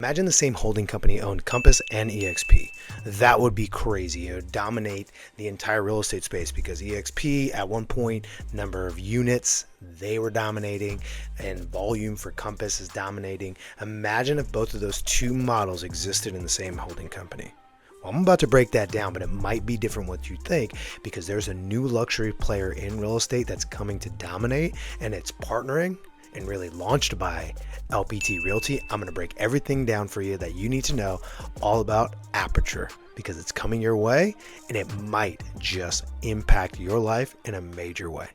Imagine the same holding company owned Compass and EXP. That would be crazy. It would dominate the entire real estate space because EXP at one point, number of units, they were dominating, and volume for Compass is dominating. Imagine if both of those two models existed in the same holding company. Well, I'm about to break that down, but it might be different what you think because there's a new luxury player in real estate that's coming to dominate, and it's partnering and really launched by LPT Realty. I'm going to break everything down for you that you need to know all about Aperture because it's coming your way and it might just impact your life in a major way.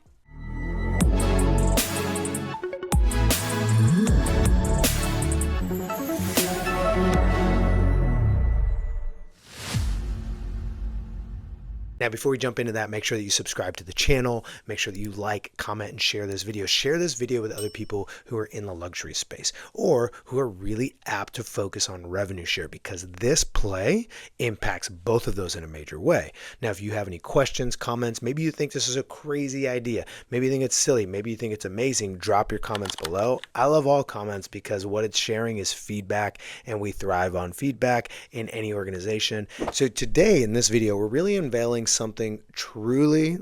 Now, before we jump into that, make sure that you subscribe to the channel. Make sure that you like, comment, and share this video. Share this video with other people who are in the luxury space or who are really apt to focus on revenue share because this play impacts both of those in a major way. Now, if you have any questions, comments, maybe you think this is a crazy idea. Maybe you think it's silly. Maybe you think it's amazing. Drop your comments below. I love all comments because what it's sharing is feedback, and we thrive on feedback in any organization. So today in this video, we're really unveiling something truly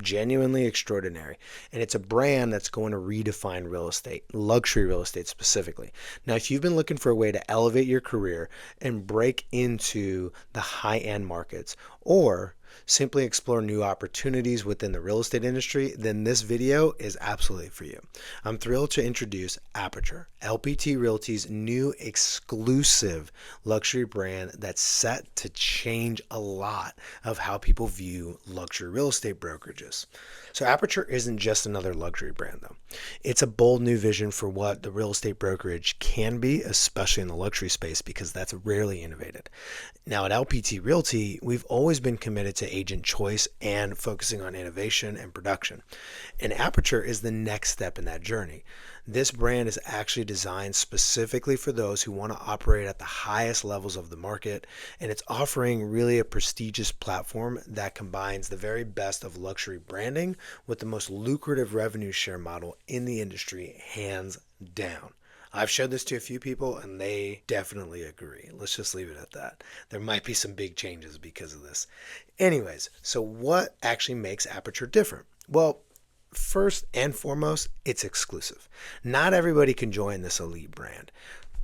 genuinely extraordinary. And it's a brand that's going to redefine real estate, luxury real estate specifically. Now, if you've been looking for a way to elevate your career and break into the high-end markets or simply explore new opportunities within the real estate industry, then this video is absolutely for you. I'm thrilled to introduce Aperture, LPT Realty's new exclusive luxury brand that's set to change a lot of how people view luxury real estate brokerages. So Aperture isn't just another luxury brand though. It's a bold new vision for what the real estate brokerage can be, especially in the luxury space, because that's rarely innovated. Now at LPT Realty, we've always been committed to agent choice and focusing on innovation and production. And Aperture is the next step in that journey. This brand is actually designed specifically for those who want to operate at the highest levels of the market, and it's offering really a prestigious platform that combines the very best of luxury branding with the most lucrative revenue share model in the industry, hands down. I've showed this to a few people and they definitely agree. Let's just leave it at that. There might be some big changes because of this. Anyways, so what actually makes Aperture different? Well, first and foremost, it's exclusive. Not everybody can join this elite brand.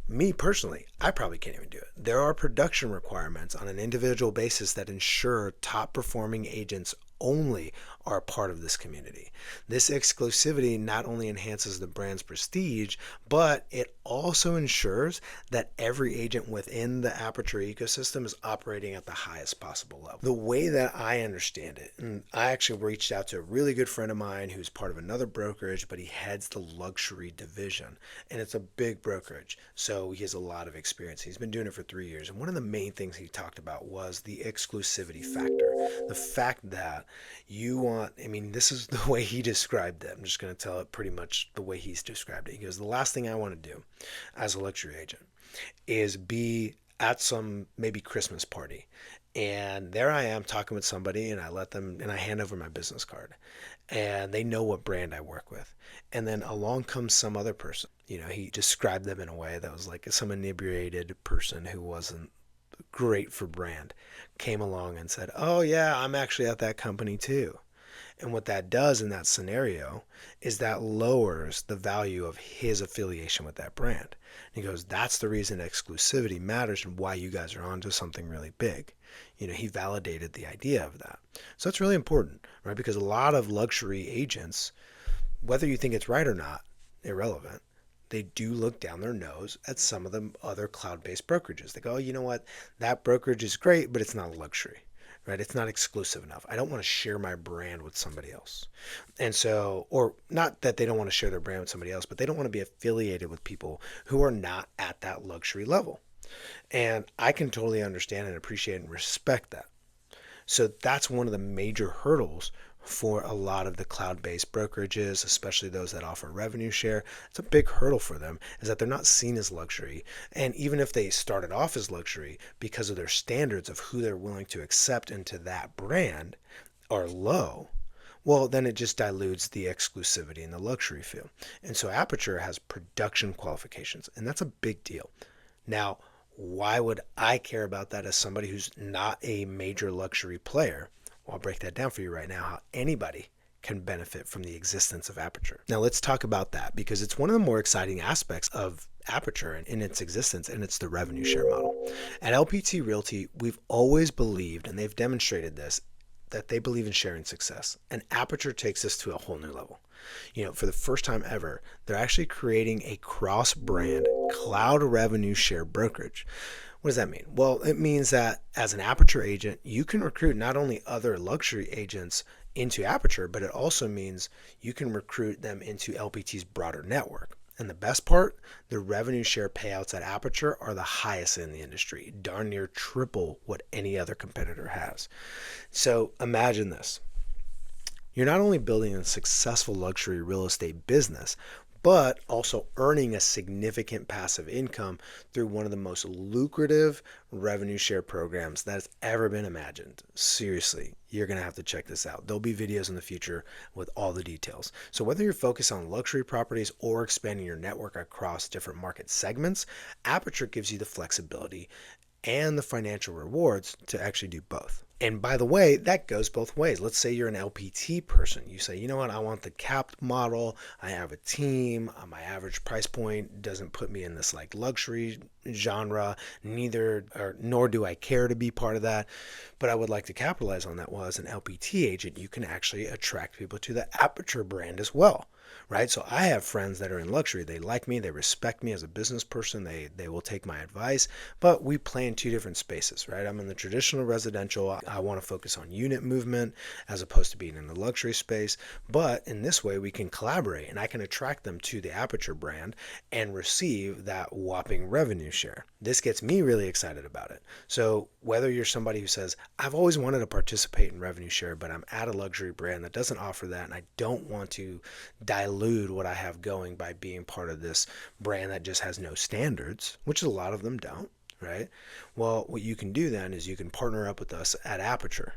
Me personally, I probably can't even do it. There are production requirements on an individual basis that ensure top performing agents only are a part of this community. This exclusivity not only enhances the brand's prestige, but it also ensures that every agent within the Aperture ecosystem is operating at the highest possible level. The way that I understand it, and I actually reached out to a really good friend of mine who's part of another brokerage, but he heads the luxury division, and it's a big brokerage, so he has a lot of experience. He's been doing it for 3 years, and one of the main things he talked about was the exclusivity factor. The fact that this is the way he described it. I'm just going to tell it pretty much the way he's described it. He goes, the last thing I want to do as a luxury agent is be at some maybe Christmas party. And there I am talking with somebody and I hand over my business card and they know what brand I work with. And then along comes some other person. He described them in a way that was like some inebriated person who wasn't great for brand came along and said, oh yeah, I'm actually at that company too. And what that does in that scenario is that lowers the value of his affiliation with that brand. And he goes, that's the reason exclusivity matters and why you guys are onto something really big. He validated the idea of that. So that's really important, right? Because a lot of luxury agents, whether you think it's right or not, irrelevant, they do look down their nose at some of the other cloud-based brokerages. They go, oh, you know what? That brokerage is great, but it's not a luxury, right? It's not exclusive enough. I don't want to share my brand with somebody else. And so, or not that they don't want to share their brand with somebody else, but they don't want to be affiliated with people who are not at that luxury level. And I can totally understand and appreciate and respect that. So that's one of the major hurdles for a lot of the cloud-based brokerages, especially those that offer revenue share. It's a big hurdle for them is that they're not seen as luxury. And even if they started off as luxury, because of their standards of who they're willing to accept into that brand are low, well, then it just dilutes the exclusivity and the luxury feel. And so Aperture has production qualifications, and that's a big deal. Now, why would I care about that as somebody who's not a major luxury player? Well, I'll break that down for you right now, how anybody can benefit from the existence of Aperture. Now, let's talk about that because it's one of the more exciting aspects of Aperture in its existence, and it's the revenue share model. At LPT Realty, we've always believed, and they've demonstrated this, that they believe in sharing success. And Aperture takes this to a whole new level. For the first time ever, they're actually creating a cross-brand cloud revenue share brokerage. What does that mean? Well, it means that as an Aperture agent, you can recruit not only other luxury agents into Aperture, but it also means you can recruit them into LPT's broader network. And the best part, the revenue share payouts at Aperture are the highest in the industry, darn near triple what any other competitor has. So imagine this. You're not only building a successful luxury real estate business, but also earning a significant passive income through one of the most lucrative revenue share programs that has ever been imagined. Seriously, you're going to have to check this out. There'll be videos in the future with all the details. So whether you're focused on luxury properties or expanding your network across different market segments, Aperture gives you the flexibility and the financial rewards to actually do both. And by the way, that goes both ways. Let's say you're an LPT person. You say, you know what, I want the capped model. I have a team. My average price point doesn't put me in this like luxury genre, nor do I care to be part of that. But I would like to capitalize on that. Well, as an LPT agent, you can actually attract people to the Aperture brand as well. Right? So I have friends that are in luxury. They like me. They respect me as a business person. They will take my advice. But we play in two different spaces, right? I'm in the traditional residential. I want to focus on unit movement as opposed to being in the luxury space. But in this way, we can collaborate and I can attract them to the Aperture brand and receive that whopping revenue share. This gets me really excited about it. So whether you're somebody who says, I've always wanted to participate in revenue share, but I'm at a luxury brand that doesn't offer that and I don't want to dilute what I have going by being part of this brand that just has no standards, which a lot of them don't, right? Well, what you can do then is you can partner up with us at Aperture.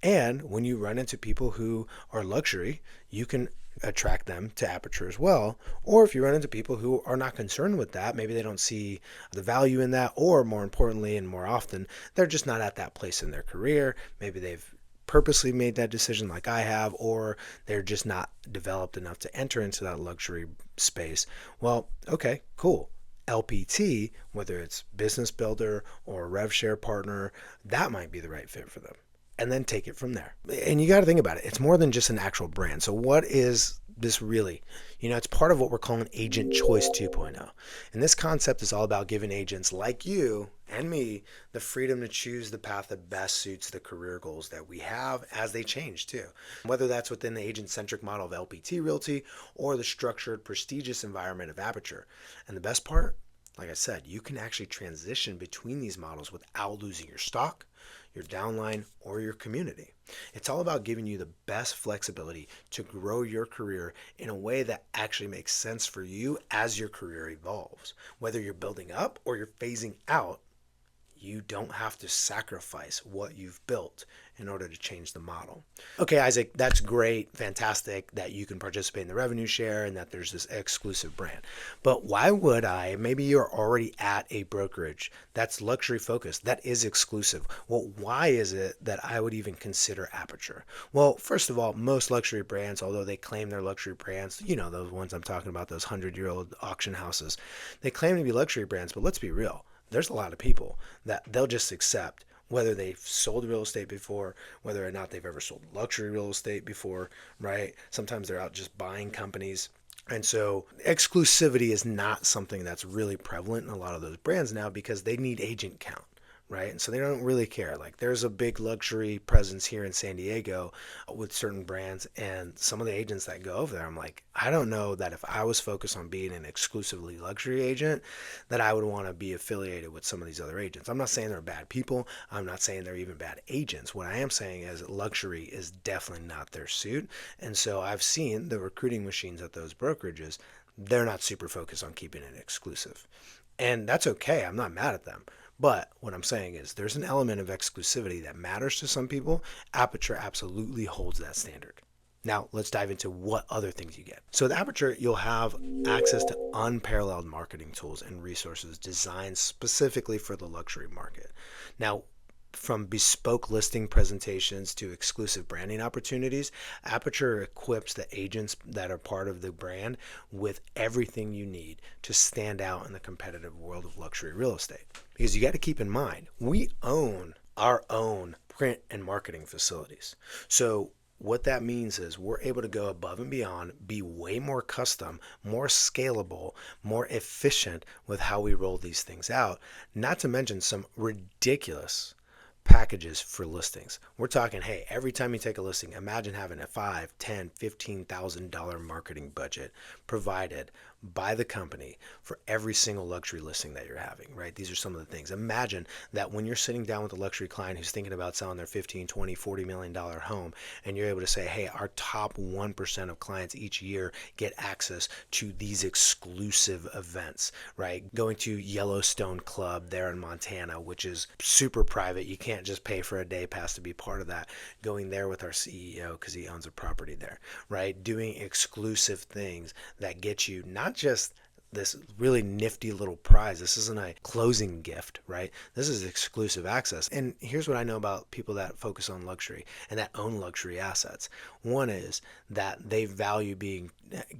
And when you run into people who are luxury, you can attract them to Aperture as well. Or if you run into people who are not concerned with that, maybe they don't see the value in that, or more importantly and more often, they're just not at that place in their career. Maybe they've purposely made that decision like I have, or they're just not developed enough to enter into that luxury space. Well, okay, cool. LPT, whether it's business builder or rev share partner, that might be the right fit for them. And then take it from there. And you got to think about it. It's more than just an actual brand. So what is this really? It's part of what we're calling Agent Choice 2.0. And this concept is all about giving agents like you and me the freedom to choose the path that best suits the career goals that we have as they change too. Whether that's within the agent-centric model of LPT Realty or the structured, prestigious environment of Aperture. And the best part, like I said, you can actually transition between these models without losing your stock, your downline, or your community. It's all about giving you the best flexibility to grow your career in a way that actually makes sense for you as your career evolves. Whether you're building up or you're phasing out, you don't have to sacrifice what you've built in order to change the model. Okay, Isaac, that's great, fantastic that you can participate in the revenue share and that there's this exclusive brand. But why would I? Maybe you're already at a brokerage that's luxury focused, that is exclusive. Well, why is it that I would even consider Aperture? Well, first of all, most luxury brands, although they claim they're luxury brands, those ones I'm talking about, those 100-year-old auction houses, they claim to be luxury brands, but let's be real. There's a lot of people that they'll just accept whether they've sold real estate before, whether or not they've ever sold luxury real estate before, right? Sometimes they're out just buying companies. And so exclusivity is not something that's really prevalent in a lot of those brands now because they need agent count. Right? And so they don't really care. Like there's a big luxury presence here in San Diego with certain brands and some of the agents that go over there, I'm like, I don't know that if I was focused on being an exclusively luxury agent, that I would want to be affiliated with some of these other agents. I'm not saying they're bad people. I'm not saying they're even bad agents. What I am saying is luxury is definitely not their suit. And so I've seen the recruiting machines at those brokerages, they're not super focused on keeping it exclusive. And that's okay. I'm not mad at them. But what I'm saying is there's an element of exclusivity that matters to some people. Aperture absolutely holds that standard. Now, let's dive into what other things you get. So, with Aperture, you'll have access to unparalleled marketing tools and resources designed specifically for the luxury market. Now, from bespoke listing presentations to exclusive branding opportunities, Aperture equips the agents that are part of the brand with everything you need to stand out in the competitive world of luxury real estate. Because you got to keep in mind, we own our own print and marketing facilities. So what that means is we're able to go above and beyond, be way more custom, more scalable, more efficient with how we roll these things out, not to mention some ridiculous packages for listings. We're talking, hey, every time you take a listing, imagine having a $5, $10, $15,000 marketing budget provided by the company for every single luxury listing that you're having, right? These are some of the things. Imagine that when you're sitting down with a luxury client who's thinking about selling their 15, 20, $40 million home, and you're able to say, hey, our top 1% of clients each year get access to these exclusive events, right? Going to Yellowstone Club there in Montana, which is super private. You can't just pay for a day pass to be part of that. Going there with our CEO because he owns a property there, right? Doing exclusive things that get you not just this really nifty little prize. This isn't a closing gift, right? This is exclusive access. And here's what I know about people that focus on luxury and that own luxury assets. One is that they value being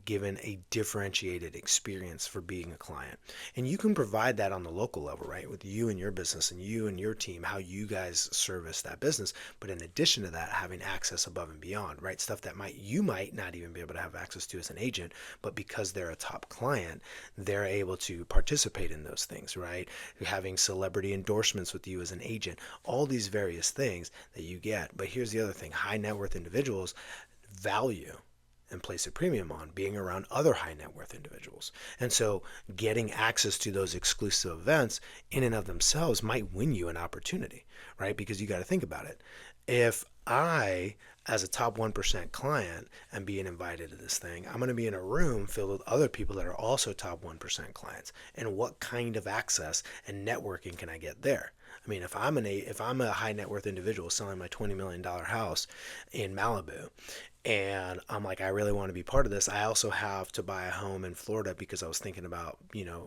given a differentiated experience for being a client. And you can provide that on the local level, right? With you and your business and you and your team, how you guys service that business. But in addition to that, having access above and beyond, right? Stuff that you might not even be able to have access to as an agent, but because they're a top client, they're able to participate in those things, right? Having celebrity endorsements with you as an agent, all these various things that you get. But here's the other thing, high net worth individuals value and place a premium on being around other high net worth individuals. And so getting access to those exclusive events in and of themselves might win you an opportunity, right? Because you got to think about it. If I, as a top 1% client, am being invited to this thing, I'm going to be in a room filled with other people that are also top 1% clients. And what kind of access and networking can I get there? I mean, if I'm a high net worth individual selling my $20 million house in Malibu, and I'm like, I really want to be part of this. I also have to buy a home in Florida because I was thinking about,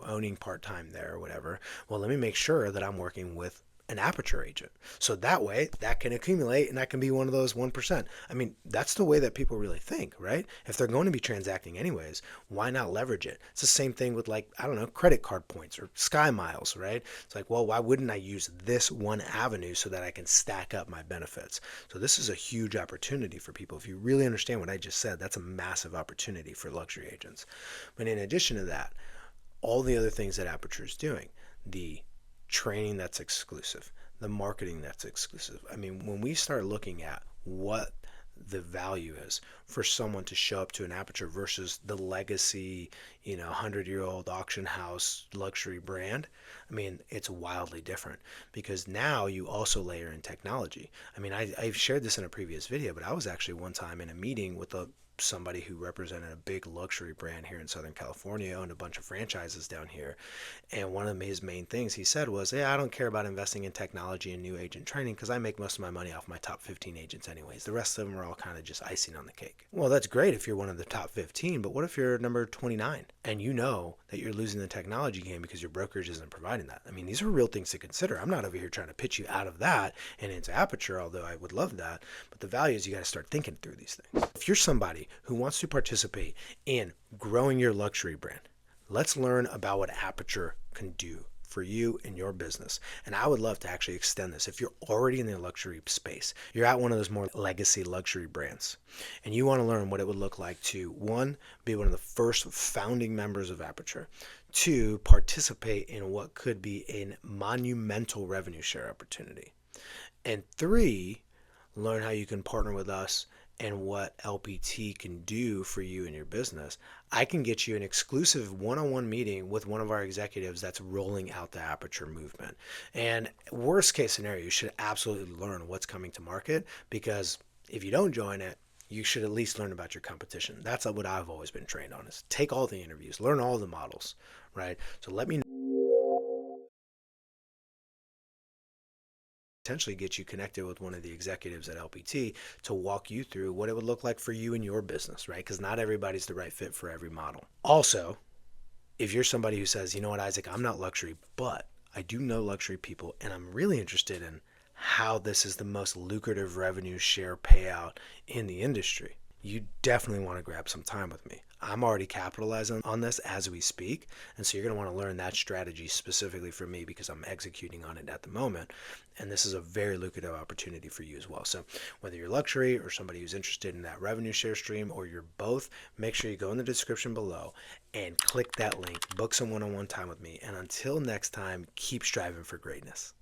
owning part-time there or whatever. Well, let me make sure that I'm working with an Aperture agent. So that way that can accumulate and I can be one of those 1%. I mean, that's the way that people really think, right? If they're going to be transacting anyways, why not leverage it? It's the same thing with, like, I don't know, credit card points or Sky Miles, right? It's like, well, why wouldn't I use this one avenue so that I can stack up my benefits? So this is a huge opportunity for people. If you really understand what I just said, that's a massive opportunity for luxury agents. But in addition to that, all the other things that Aperture is doing, the training that's exclusive, the marketing that's exclusive. I mean, when we start looking at what the value is for someone to show up to an Aperture versus the legacy, 100-year-old auction house luxury brand, I mean, it's wildly different because now you also layer in technology. I mean, I've shared this in a previous video, but I was actually one time in a meeting with somebody who represented a big luxury brand here in Southern California, owned a bunch of franchises down here. And one of his main things he said was, I don't care about investing in technology and new agent training because I make most of my money off my top 15 agents anyways. The rest of them are all kind of just icing on the cake. Well, that's great if you're one of the top 15, but what if you're number 29 and you know that you're losing the technology game because your brokerage isn't providing that? I mean, these are real things to consider. I'm not over here trying to pitch you out of that and into Aperture, although I would love that. But the value is you got to start thinking through these things. If you're somebody who wants to participate in growing your luxury brand, let's learn about what Aperture can do for you and your business. And I would love to actually extend this. If you're already in the luxury space, you're at one of those more legacy luxury brands, and you want to learn what it would look like to, one, be one of the first founding members of Aperture, two, participate in what could be a monumental revenue share opportunity, and three, learn how you can partner with us and what LPT can do for you and your business, I can get you an exclusive one-on-one meeting with one of our executives that's rolling out the Aperture movement. And worst case scenario, you should absolutely learn what's coming to market, because if you don't join it, you should at least learn about your competition. That's what I've always been trained on, is take all the interviews, learn all the models, right? So let me know. potentially get you connected with one of the executives at LPT to walk you through what it would look like for you and your business, right? Because not everybody's the right fit for every model. Also, if you're somebody who says, you know what, Isaac, I'm not luxury, but I do know luxury people and I'm really interested in how this is the most lucrative revenue share payout in the industry, you definitely want to grab some time with me. I'm already capitalizing on this as we speak. And so you're going to want to learn that strategy specifically for me because I'm executing on it at the moment. And this is a very lucrative opportunity for you as well. So whether you're luxury or somebody who's interested in that revenue share stream or you're both, make sure you go in the description below and click that link, book some one-on-one time with me. And until next time, keep striving for greatness.